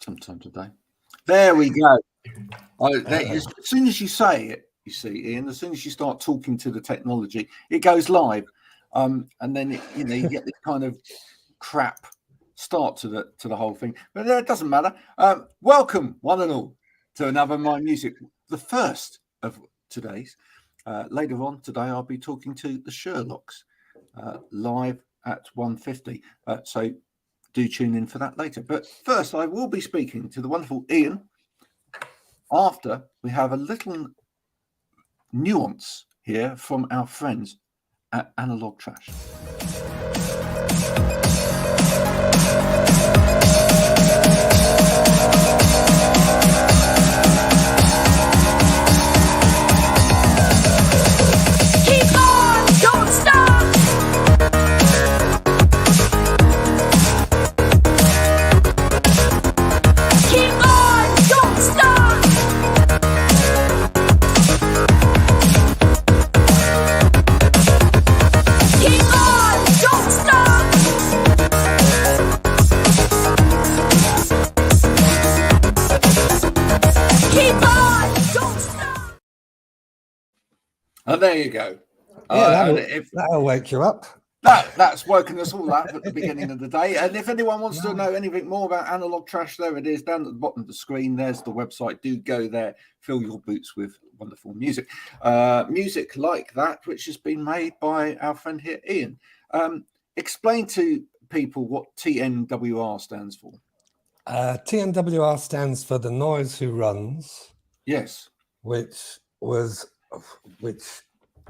sometime today. There we go. As soon as you say it, you see, Ian, as soon as you start talking to the technology, it goes live. And then you get this kind of crap start to the whole thing. But it doesn't matter. Welcome, one and all, to another My Music, the first of today's. Later on today, I'll be talking to the Sherlocks live at 1:50. So do tune in for that later. But first, I will be speaking to the wonderful Ian after we have a little nuance here from our friends at Analog Trash. There you go. That'll wake you up. That's woken us all up at the beginning of the day. And if anyone wants to know anything more about Analog Trash, there it is down at the bottom of the screen. There's the website. Do go there. Fill your boots with wonderful music. Music like that, which has been made by our friend here, Ian. Explain to people what TNWR stands for. TNWR stands for The Noise Who Runs. Yes. Which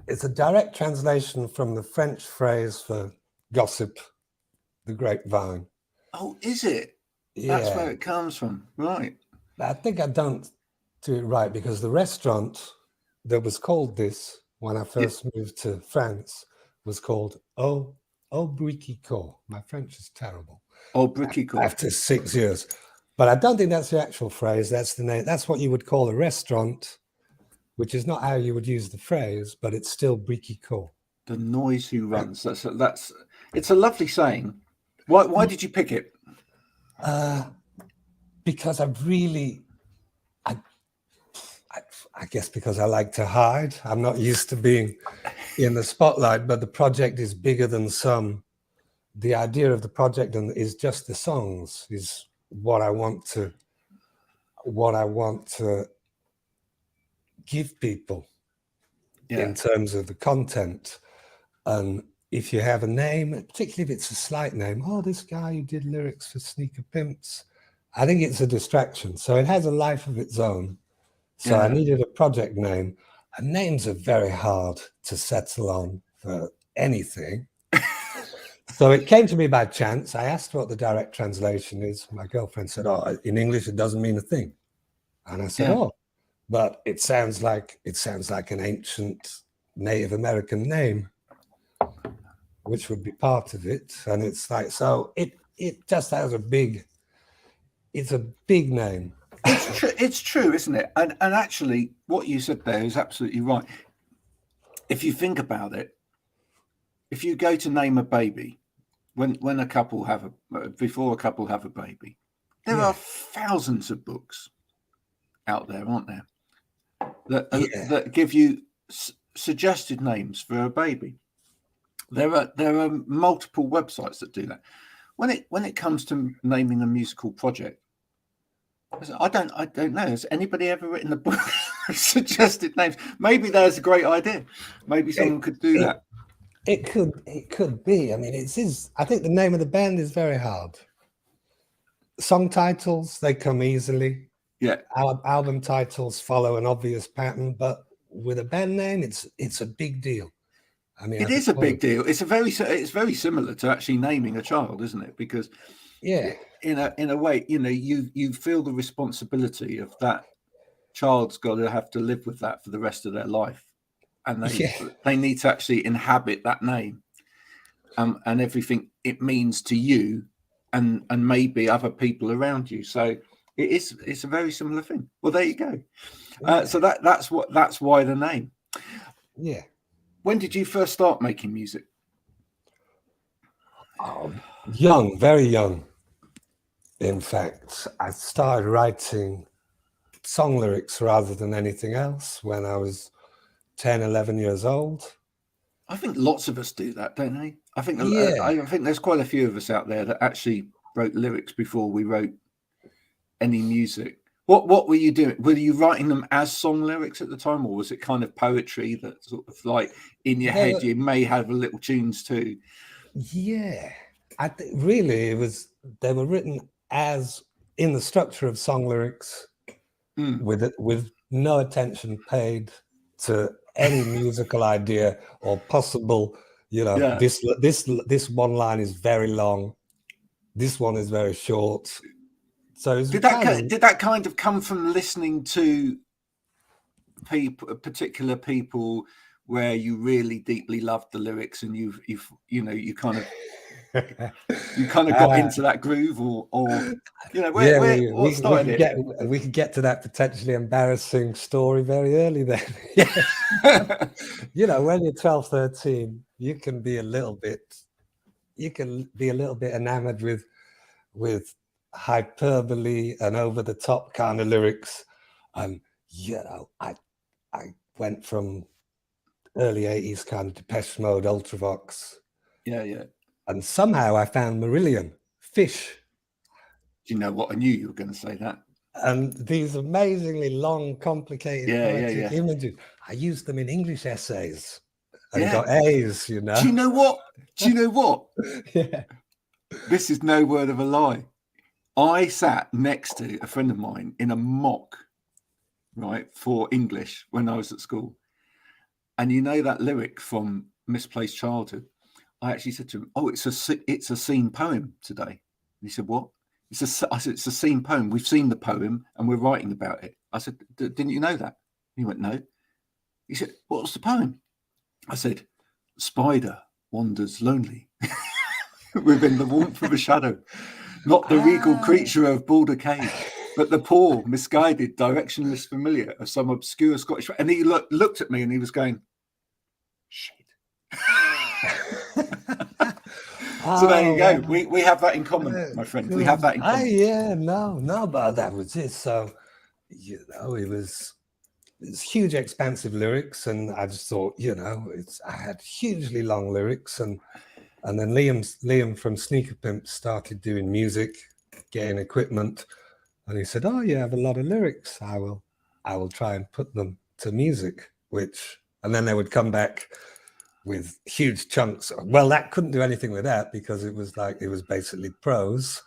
is a direct translation from the French phrase for gossip, the grapevine. Oh, is it? Yeah. That's where it comes from, right? I think I don't do it right because the restaurant that was called this when I first moved to France was called Au Bricicot. My French is terrible. Au Bricicot. After 6 years. But I don't think that's the actual phrase. That's the name. That's what you would call a restaurant, which is not how you would use the phrase, but it's still bricicot. The noise who runs. That's it's a lovely saying. Why did you pick it? Because I guess because I like to hide. I'm not used to being in the spotlight, but the project is bigger than some. The idea of the project is just the songs is what I want to give people in terms of the content. And if you have a name, particularly if it's a slight name, this guy who did lyrics for Sneaker Pimps, I think it's a distraction. So it has a life of its own. So I needed a project name. And names are very hard to settle on for anything. So it came to me by chance. I asked what the direct translation is. My girlfriend said, in English, it doesn't mean a thing. And I said, but it sounds like an ancient Native American name, which would be part of it. And it's like, so it just has it's a big name. It's true, isn't it? And actually, what you said there is absolutely right. If you think about it, if you go to name a baby, when a couple before a couple have a baby, there are thousands of books out there, aren't there? That give you suggested names for a baby. There are multiple websites that do that. When it comes to naming a musical project, I don't know. Has anybody ever written a book suggested names? Maybe there's a great idea. Maybe someone could do that. It could be. I mean, I think the name of the band is very hard. Song titles, they come easily. Yeah. Album titles follow an obvious pattern, but with a band name, it's a big deal. I mean, it is a big deal. It's very similar to actually naming a child, isn't it? Because in a way, you feel the responsibility of that child's got to have to live with that for the rest of their life, and they need to actually inhabit that name, and everything it means to you, and maybe other people around you. So it's a very similar thing. Well, there you go. So that's why the name. Yeah. When did you first start making music? Oh, young, very young. In fact, I started writing song lyrics rather than anything else when I was 10, 11 years old. I think lots of us do that, don't they? I think Yeah. I think there's quite a few of us out there that actually wrote lyrics before we wrote any music. What were you doing? Were you writing them as song lyrics at the time, or was it kind of poetry that sort of like in your head you may have a little tunes too? Yeah, I think really they were written as in the structure of song lyrics, with no attention paid to any musical idea or possible, this one line is very long, this one is very short. So did that kind of come from listening to particular people where you really deeply loved the lyrics and you kind of got into that groove, or what started it? We could get to that potentially embarrassing story very early then. When you're 12, 13, you can be a little bit enamored with hyperbole and over the top kind of lyrics. And I went from early 80s kind of Depeche Mode, Ultravox. Yeah. And somehow I found Marillion, Fish. Do you know what? I knew you were going to say that. And these amazingly long, complicated poetic images. I used them in English essays and got A's, Do you know what? Yeah. This is no word of a lie. I sat next to a friend of mine in a mock, right, for English when I was at school. And you know that lyric from Misplaced Childhood? I actually said to him, "Oh, it's a scene poem today." And he said, "What?" I said, "It's a scene poem. We've seen the poem and we're writing about it." I said, "Didn't you know that?" He went, "No." He said, "What's the poem?" I said, "Spider wanders lonely within the warmth of a shadow, not the regal creature of Boulder Cave, but the poor, misguided, directionless familiar of some obscure Scottish." And he looked at me and he was going, "Shit." So there you go. We have that in common, my friend. We have that in common. But that was it. So, it was huge, expansive lyrics, and I just thought, I had hugely long lyrics, and then Liam from Sneaker Pimps started doing music, getting equipment, and he said, "Oh, you have a lot of lyrics. I will try and put them to music." And then they would come back with huge chunks. Well, that couldn't do anything with that because it was basically prose.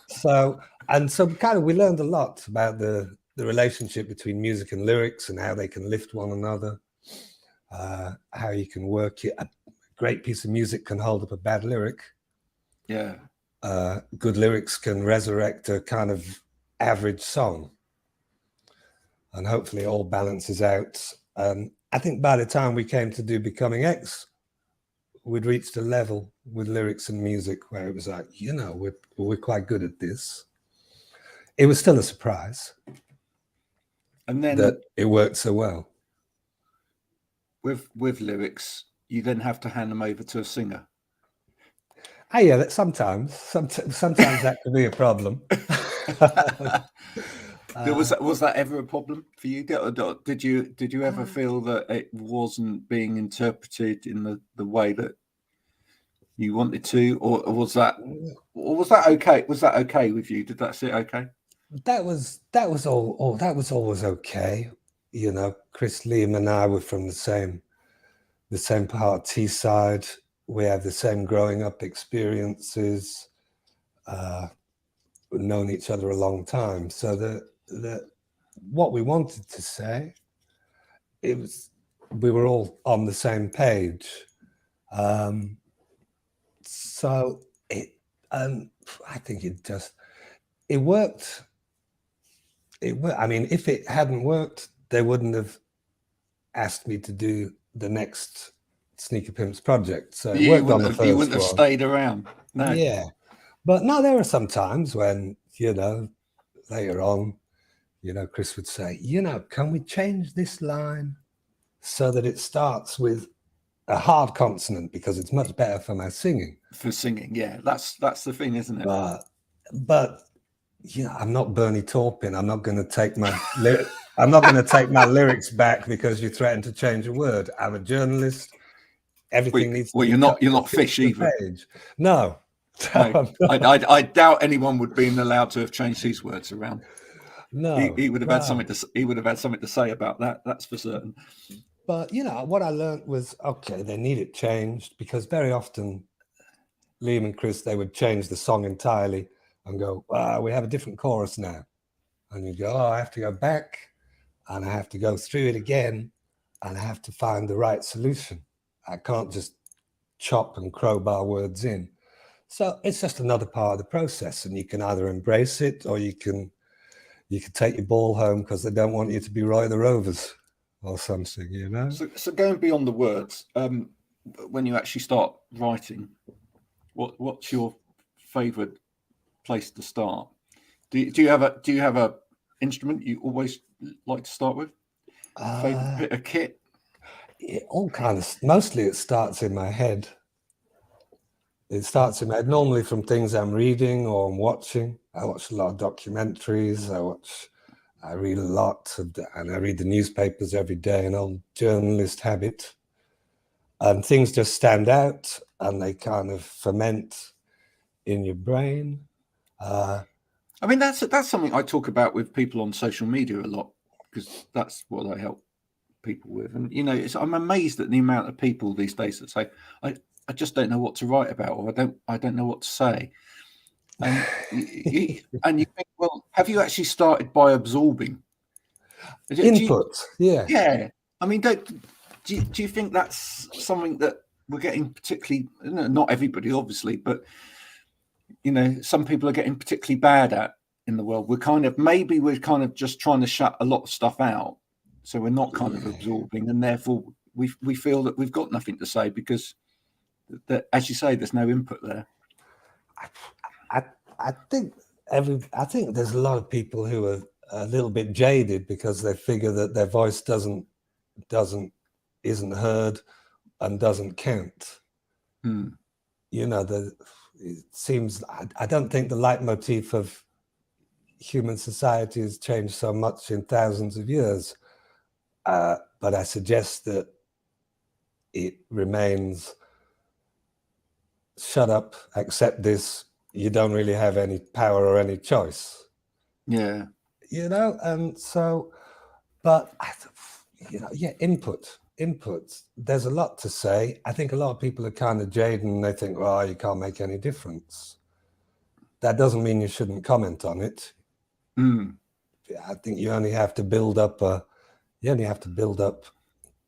So kind of we learned a lot about the relationship between music and lyrics and how they can lift one another, how you can work it. A great piece of music can hold up a bad lyric. Yeah. Good lyrics can resurrect a kind of average song, and hopefully it all balances out. I think by the time we came to do Becoming X, we'd reached a level with lyrics and music where it was like, we're quite good at this. It was still a surprise, and then that it worked so well. With lyrics, you then have to hand them over to a singer. That sometimes that could be a problem. Was that ever a problem for you? Did you ever feel that it wasn't being interpreted in the way that you wanted to, or was that okay? Was that okay with you? Did that sit okay? That was always okay. Chris, Liam, and I were from the same part, Teesside. We have the same growing up experiences. We've known each other a long time, so that what we wanted to say, we were all on the same page. So I think it worked. I mean, if it hadn't worked, they wouldn't have asked me to do the next Sneaker Pimps project. So it worked on the first one. You wouldn't have stayed around. No. Yeah. But no, there were some times when, later on, Chris would say, can we change this line so that it starts with a hard consonant because it's much better for my singing. For singing, yeah. That's the thing, isn't it? But but I'm not Bernie Taupin. I'm not going to take my I'm not going to take my lyrics back because you threatened to change a word. I'm a journalist. Everything needs to be you're not Fish either. Page. No. No, I doubt anyone would be allowed to have changed these words around. No, he would have had something to. He would have had something to say about that. That's for certain. But what I learned was, okay, they need it changed, because very often Liam and Chris, they would change the song entirely and go, we have a different chorus now. And you go, I have to go back and I have to go through it again and I have to find the right solution. I can't just chop and crowbar words in. So it's just another part of the process, and you can either embrace it or you can take your ball home because they don't want you to be Roy the Rovers or something, So going beyond the words, when you actually start writing, what's your favourite place to start? Do you have a instrument you always like to start with? Favourite bit of kit? All kinds. Mostly it starts in my head. It starts in my head, normally from things I'm reading or I'm watching. I watch a lot of documentaries. I read a lot, and I read the newspapers every day, an old journalist habit. And things just stand out and they kind of ferment in your brain. I mean, that's something I talk about with people on social media a lot, because that's what I help people with. And I'm amazed at the amount of people these days that say, I just don't know what to write about, or I don't know what to say. And you think, well, have you actually started by absorbing input? Yeah. I mean, do you think that's something that we're getting particularly? Not everybody, obviously, but some people are getting particularly bad at in the world. We're kind of just trying to shut a lot of stuff out, so we're not kind of absorbing, and therefore we feel that we've got nothing to say because, as you say, there's no input there. I think there's a lot of people who are a little bit jaded because they figure that their voice isn't heard and doesn't count. It seems, I don't think the leitmotif of human society has changed so much in thousands of years, but I suggest that it remains, shut up, accept this, you don't really have any power or any choice. Yeah. And so, but input. There's a lot to say. I think a lot of people are kind of jaded and they think, well, you can't make any difference. That doesn't mean you shouldn't comment on it. I think you only have to build up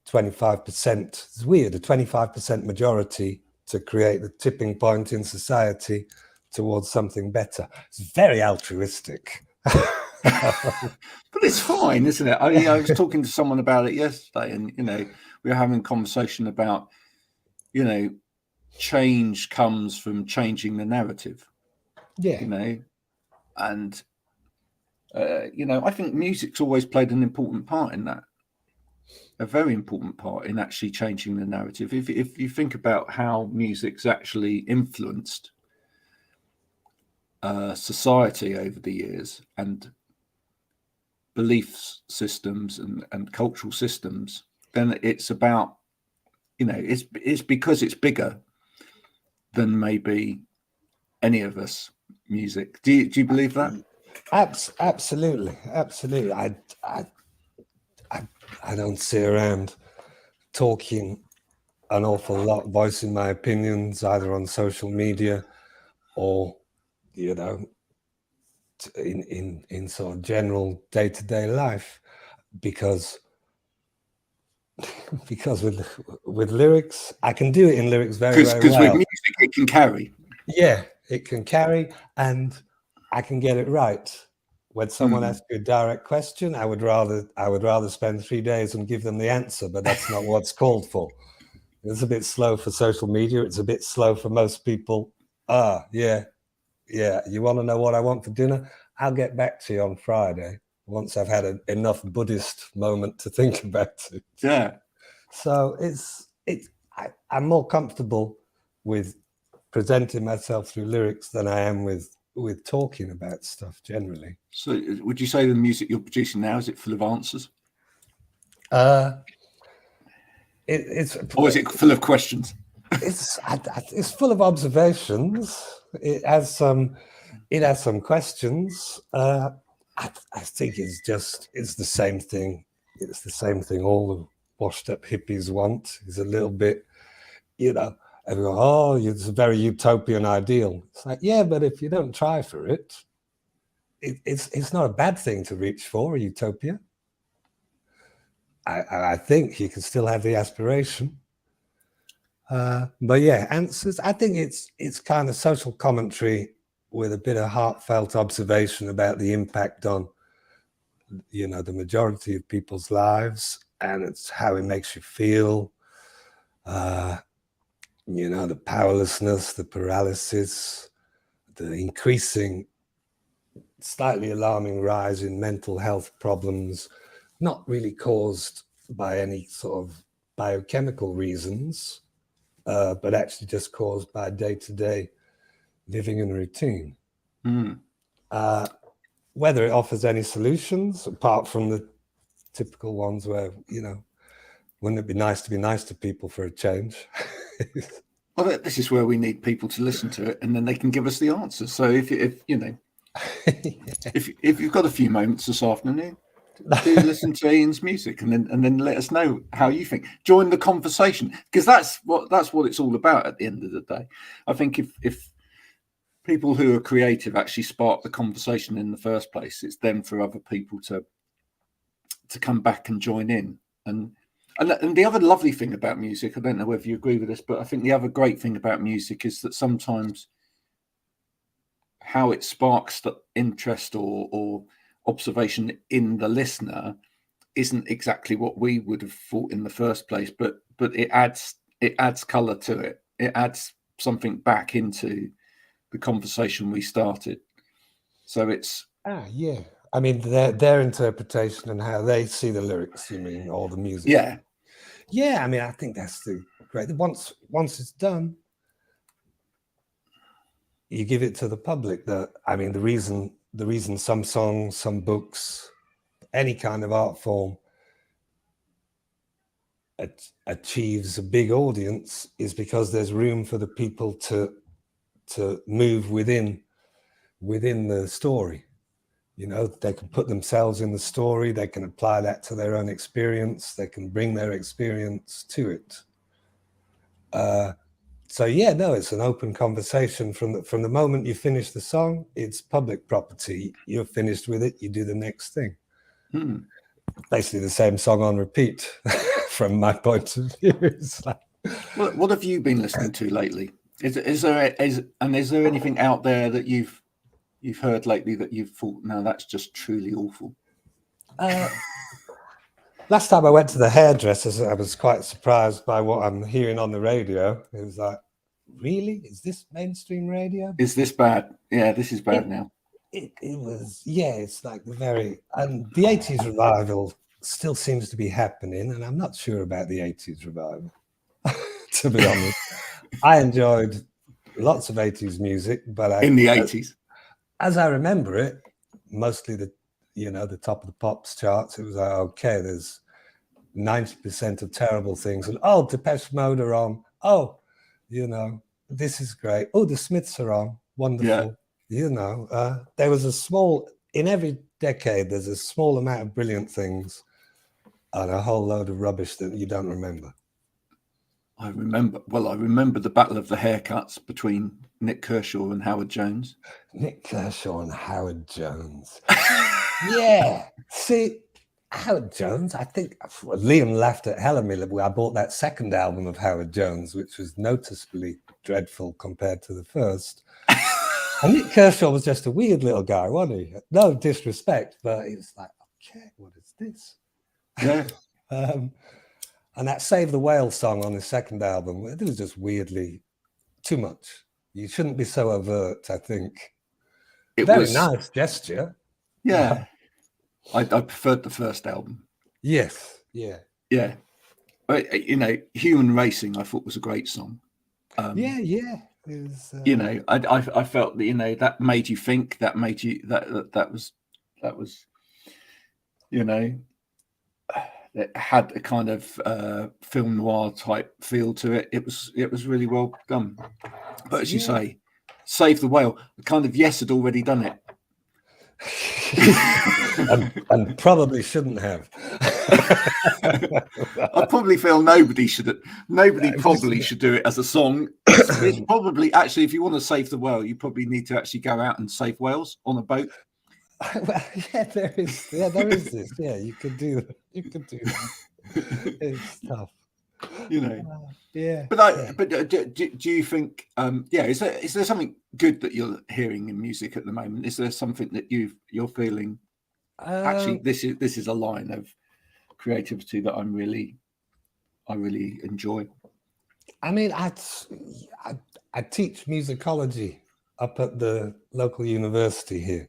25%. It's weird, a 25% majority to create the tipping point in society towards something better. It's very altruistic. But it's fine, isn't it? I mean, I was talking to someone about it yesterday, and we were having a conversation about change comes from changing the narrative. And I think music's always played an important part in that, a very important part in actually changing the narrative. If you think about how music's actually influenced society over the years, and belief systems and cultural systems, then it's about, it's because it's bigger than maybe any of us music. Do you believe that? Absolutely. I don't sit around talking an awful lot, voicing my opinions either on social media or in sort of general day-to-day life, because with lyrics, I can do it in lyrics very well. Because with music, it can carry. Yeah, it can carry, and I can get it right. When someone asks you a direct question, I would rather spend 3 days and give them the answer, but that's not what's called for. It's a bit slow for social media. It's a bit slow for most people. Yeah. You want to know what I want for dinner? I'll get back to you on Friday once I've had enough Buddhist moment to think about it. Yeah. So I'm more comfortable with presenting myself through lyrics than I am with with talking about stuff generally. So would you say the music you're producing now, is it full of answers? It's Or is it full of questions? It's full of observations. It has some questions. I think it's the same thing. It's the same thing all the washed up hippies want. Is a little bit, everyone, oh, it's a very utopian ideal. It's like, yeah, but if you don't try for it, it's not a bad thing to reach for a utopia. I think you can still have the aspiration. But yeah, answers. I think it's kind of social commentary with a bit of heartfelt observation about the impact on, the majority of people's lives, and it's how it makes you feel. The powerlessness, the paralysis, the increasing, slightly alarming rise in mental health problems, not really caused by any sort of biochemical reasons, but actually just caused by day-to-day living and routine. Whether it offers any solutions, apart from the typical ones where, wouldn't it be nice to people for a change? Well, this is where we need people to listen to it, and then they can give us the answers. So if you've got a few moments this afternoon, do listen to Ian's music, and then let us know how you think. Join the conversation, because that's what it's all about at the end of the day. I think if people who are creative actually spark the conversation in the first place, it's then for other people to come back and join in. And the other lovely thing about music, I don't know whether you agree with this, but I think the other great thing about music is that sometimes how it sparks the interest or observation in the listener isn't exactly what we would have thought in the first place, but it adds color to it. It adds something back into the conversation we started. So it's yeah. I mean, their interpretation and how they see the lyrics, you mean, or the music. Yeah. I mean, I think that's the great. Once it's done, you give it to the public. The reason some songs, some books, any kind of art form achieves a big audience is because there's room for the people to move within the story. They can put themselves in the story, they can apply that to their own experience, they can bring their experience to it. So yeah, no, it's an open conversation from the moment you finish the song. It's public property. You're finished with it, you do the next thing. Basically the same song on repeat from my point of view. It's like, what have you been listening to lately? Is there anything out there that you've heard lately that you've thought, no, that's just truly awful? Last time I went to the hairdressers, I was quite surprised by what I'm hearing on the radio. It was like, really? Is this mainstream radio? Is this bad? Yeah, this is bad now. It was, yeah, it's like the 80s revival still seems to be happening, and I'm not sure about the 80s revival, to be honest. I enjoyed lots of 80s music, but in the 80s, as I remember it, mostly the top of the pops charts, it was like, okay, there's 90% of terrible things, and Depeche Mode are on. This is great. The Smiths are on. Wonderful. Yeah. There was in every decade, there's a small amount of brilliant things and a whole load of rubbish that you don't remember. I remember the battle of the haircuts between Nick Kershaw and Howard Jones. Nick Kershaw and Howard Jones. Yeah. See, Howard Jones, I think Liam laughed at hell at me. I bought that second album of Howard Jones, which was noticeably dreadful compared to the first. And Nick Kershaw was just a weird little guy, wasn't he? No disrespect, but he was like, okay, what is this? Yeah. And that Save the Whale song on his second album, it was just weirdly too much. You shouldn't be so overt, I think. Very nice gesture. Yeah. I preferred the first album. Yes. Yeah. Yeah. Human Racing, I thought was a great song. Yeah. is. You know, I felt that, you know, that made you think. That made you that was, you know, it had a kind of film noir type feel to it. It was really well done. But as you say, Save the Whale, kind of Yes had already done it. and probably shouldn't have. I probably feel nobody probably should do it as a song. It's probably, actually, if you want to save the whale, you probably need to actually go out and save whales on a boat. Well, there is this. Yeah, you could do that. It's tough, you know. But Do you think? Is there something good that you're hearing in music at the moment? Is there something that you're feeling? Actually, this is a line of creativity that I really enjoy. I mean, I teach musicology up at the local university here,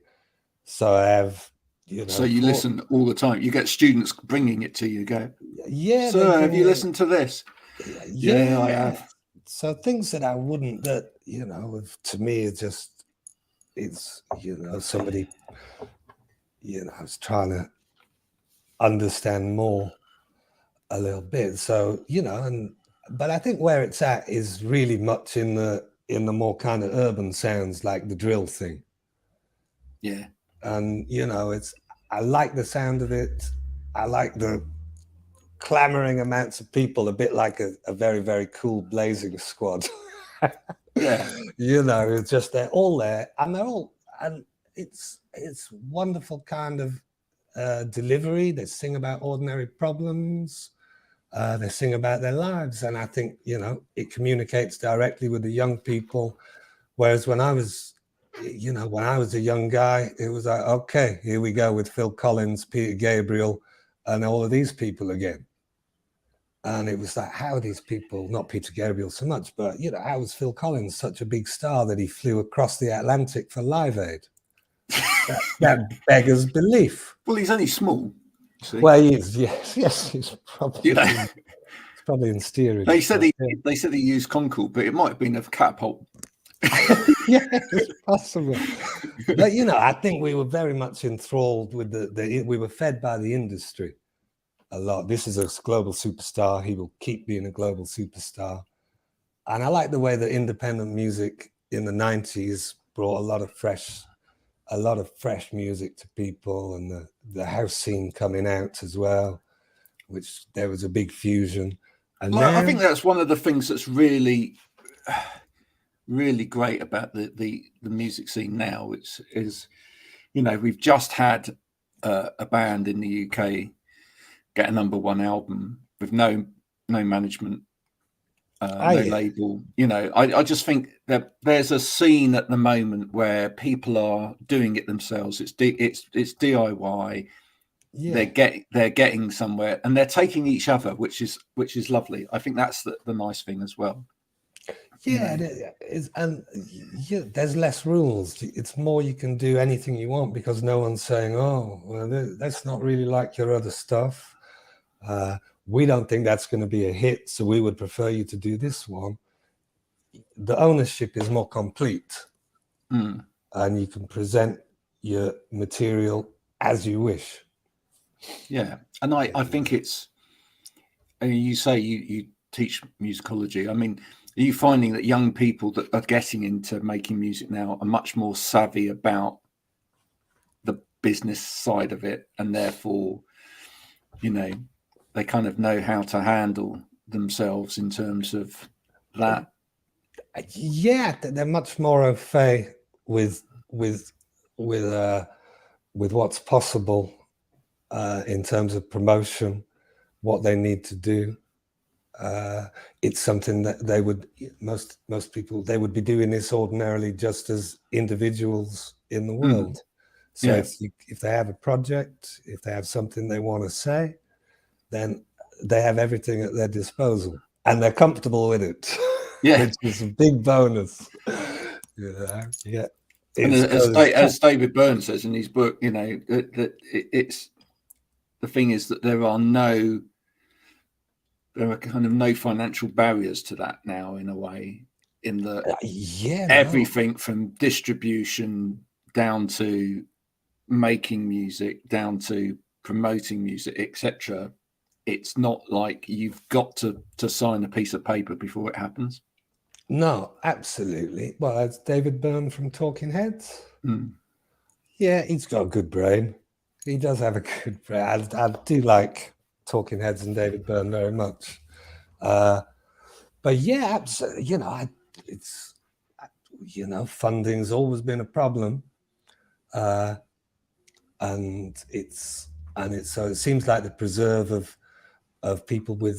so I have, you know. So you listen all the time. You get students bringing it to you. Go, yeah. Sir, have you listened to this? Yeah, I have. So things that I wouldn't, that, you know, to me, it's you know, somebody, you know, I was trying to understand more a little bit. So, you know, but I think where it's at is really much in the more kind of urban sounds, like the drill thing. Yeah. And, you know, I like the sound of it. I like the clamoring amounts of people, a bit like a very, very cool blazing squad. Yeah. You know, it's just, they're all there, and it's wonderful kind of delivery. They sing about ordinary problems. They sing about their lives. And I think, you know, it communicates directly with the young people. Whereas when I was a young guy, it was like, okay, here we go with Phil Collins, Peter Gabriel, and all of these people again. And it was like, how are these people, not Peter Gabriel so much, but, you know, how was Phil Collins such a big star that he flew across the Atlantic for Live Aid? That beggars belief. Well, he's only small. See? Well, he is, yes, he's probably, it's probably in steerage. They said he used Concorde, but it might have been a catapult. Yeah, it's possible. But, you know, I think we were very much enthralled with we were fed by the industry a lot. This is a global superstar. He will keep being a global superstar. And I like the way that independent music in the 90s brought a lot of fresh music to people, and the house scene coming out as well, which there was a big fusion. And I think that's one of the things that's really, really great about the music scene now, which is, you know, we've just had a band in the UK get a #1 album with no management, no label. You know, I just think that there's a scene at the moment where people are doing it themselves. It's DIY. Yeah. They're getting somewhere, and they're taking each other, which is lovely. I think that's the nice thing as well. Yeah, it is, and there's less rules. It's more, you can do anything you want because no one's saying, "Oh, well, that's not really like your other stuff. We don't think that's going to be a hit, so we would prefer you to do this one." The ownership is more complete, and you can present your material as you wish. Yeah, and I think it's. You say you teach musicology. I mean, are you finding that young people that are getting into making music now are much more savvy about the business side of it, and therefore, you know, they kind of know how to handle themselves in terms of that? Yeah, they're much more au fait with what's possible in terms of promotion, what they need to do. It's something that they would, most people, they would be doing this ordinarily just as individuals in the world. So if they have a project, if they have something they want to say, then they have everything at their disposal, and they're comfortable with it. Yeah, which is a big bonus. Yeah. And as David Byrne says in his book, you know, that it's the thing is that there are kind of no financial barriers to that now, in a way. in the yeah, everything from distribution down to making music, down to promoting music, etc. It's not like you've got to sign a piece of paper before it happens. No, absolutely. Well, that's David Byrne from Talking Heads. Mm. Yeah, he's got a good brain. He does have a good brain. I do like Talking Heads and David Byrne very much. But yeah, absolutely. It's funding's always been a problem, and so it seems like the preserve of people who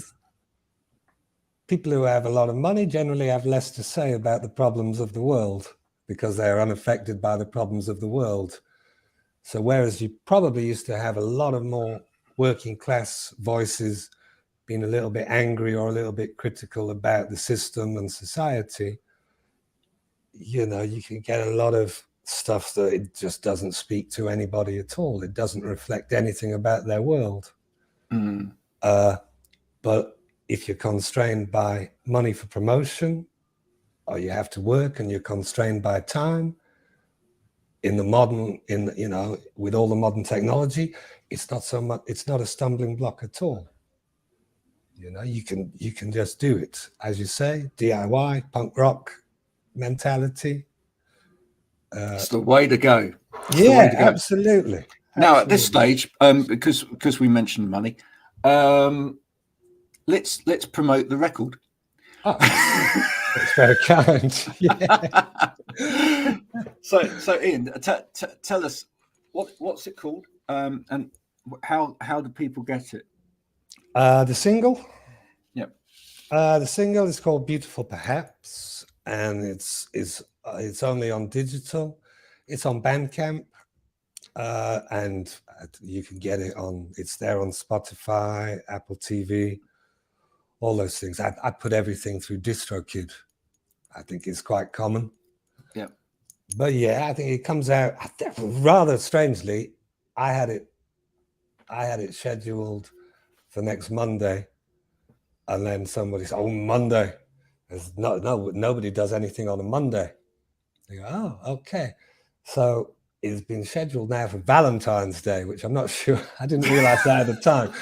have a lot of money generally have less to say about the problems of the world because they are unaffected by the problems of the world. So whereas you probably used to have a lot of more working class voices being a little bit angry or a little bit critical about the system and society, you can get a lot of stuff that it just doesn't speak to anybody at all. It doesn't reflect anything about their world. Mm. But if you're constrained by money for promotion, or you have to work and you're constrained by time, with all the modern technology, it's not so much. It's not a stumbling block at all. You can just do it, as you say, DIY, punk rock mentality. It's the way to go. Absolutely. Now, at this stage, because we mentioned money, let's promote the record. Oh, that's very kind. Yeah. So Ian, tell us what's it called, and how do people get it? The single. Yep. The single is called "Beautiful Perhaps," and it's only on digital. It's on Bandcamp, and you can get it on. It's there on Spotify, Apple TV, all those things. I put everything through DistroKid. I think it's quite common. Yeah. But yeah, I think it comes out rather strangely. I had it scheduled for next Monday, and then somebody said, "Oh, Monday." Nobody does anything on a Monday. I go, "Oh, okay." So it's been scheduled now for Valentine's Day, which I'm not sure. I didn't realize that at the time.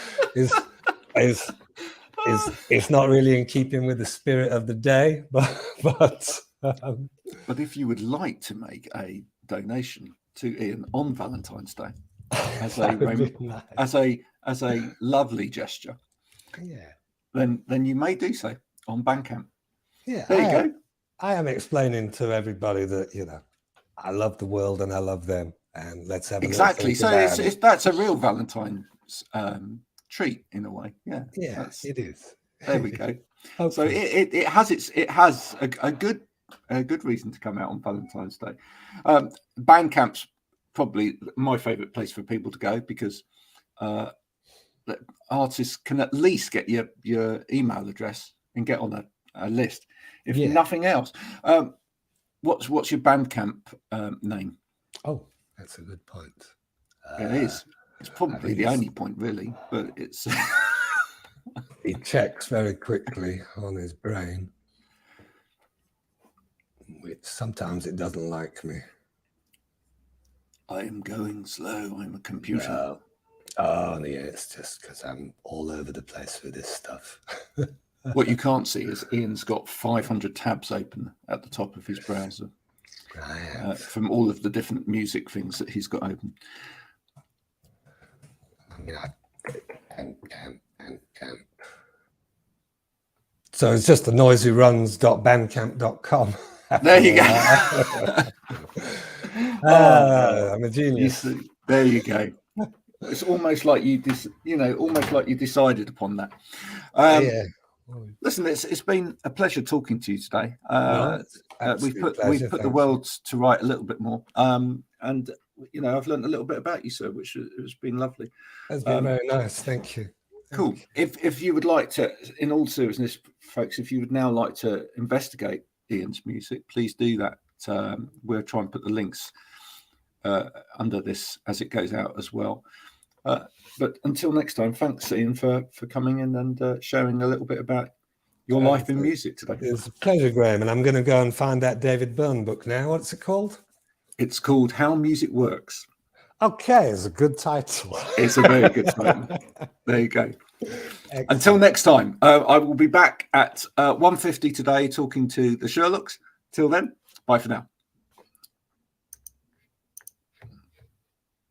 It's not really in keeping with the spirit of the day, but if you would like to make a donation to Ian on Valentine's Day as a lovely gesture, yeah, then you may do so on Bandcamp. Yeah, there you go. I am explaining to everybody that I love the world and I love them, and let's have exactly. So that's a real Valentine's treat in a way. Yeah, it is. There we go. So it has a good reason to come out on Valentine's Day. Bandcamp's probably my favorite place for people to go because artists can at least get your email address and get on a list, if nothing else. What's your Bandcamp name? Oh, that's a good point. It is. It's probably the only point, really, but it's. He checks very quickly on his brain, which sometimes it doesn't like me. I am going slow. I'm a computer. Oh, yeah, it's just because I'm all over the place with this stuff. What you can't see is Ian's got 500 tabs open at the top of his browser from all of the different music things that he's got open. So it's just the noisyruns.bandcamp.com. There you go. I'm a genius. There you go. It's almost like you decided upon that. Listen, it's been a pleasure talking to you today. We've put the world to right a little bit more, and I've learned a little bit about you, sir, which has been lovely. That's been very nice. Thank you. Cool. If you would like to, in all seriousness, folks, if you would now like to investigate Ian's music, please do that. We'll try and put the links under this as it goes out as well. But until next time, thanks, Ian, for coming in and sharing a little bit about your life in music today. It's a pleasure, Graham. And I'm going to go and find that David Byrne book now. What's it called? It's called How Music Works. Okay, it's a good title. It's a very good title. There you go. Excellent. Until next time, I will be back at 1:50 today talking to the Sherlocks. Till then, bye for now.